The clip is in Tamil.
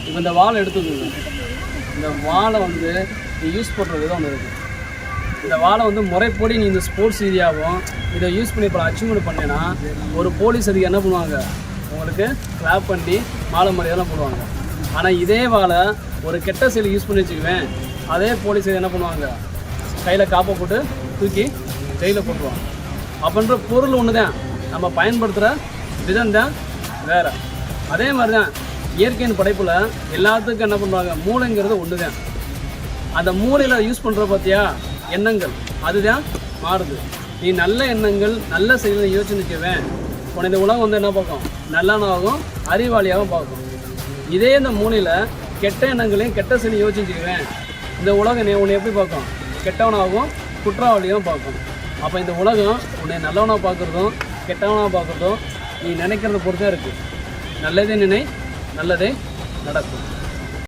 இப்போ இந்த வாழை எடுத்துக்கோங்க. இந்த வாழை வந்து நீ யூஸ் பண்ணுற விதம் ஒன்று இருக்குது. இந்த வாழை வந்து முறைப்படி நீ இந்த ஸ்போர்ட்ஸ் ஏரியாவும் இதை யூஸ் பண்ணி இப்போ அச்சீவ்மெண்ட் பண்ணேன்னா ஒரு போலீஸ் அதுக்கு என்ன பண்ணுவாங்க, உங்களுக்கு கிளாப் பண்ணி மாலை மரியாதைலாம் போடுவாங்க. ஆனால் இதே வாழை ஒரு கெட்ட செயல் யூஸ் பண்ணி வச்சுக்குவேன், அதே போலீஸ் என்ன பண்ணுவாங்க, கையில் காப்பை போட்டு தூக்கி ஜெயிலில் போட்டுருவாங்க. அப்படின்ற பொருள் ஒன்று தான், நம்ம பயன்படுத்துகிற விதம் தான் வேறு. அதே மாதிரி தான் இயற்கையின் படைப்பில் எல்லாத்துக்கும் என்ன பண்ணுவாங்க, மூளைங்கிறது ஒன்று தான். அந்த மூளையில் யூஸ் பண்ணுற பார்த்தியா எண்ணங்கள், அதுதான் மாறுது. நீ நல்ல எண்ணங்கள் நல்ல செயலை யோசிச்சு நிற்கவேன், உன்னை இந்த உலகம் வந்து என்ன பார்க்கும், நல்லவனாகவும் அறிவாளியாகவும் பார்க்கும். இதே இந்த மூளையில் கெட்ட எண்ணங்களையும் கெட்ட செயலை யோசிச்சுக்குவேன், இந்த உலகம் நீ உன்னை எப்படி பார்க்கும், கெட்டவனாகவும் குற்றவாளியாகவும் பார்க்கும். அப்போ இந்த உலகம் உன்னை நல்லவனாக பார்க்குறதும் கெட்டவனாக பார்க்குறதும் நீ நினைக்கிறத பொறுத்தே இருக்குது. நல்லதே நினை, நல்லதே நடக்கும்.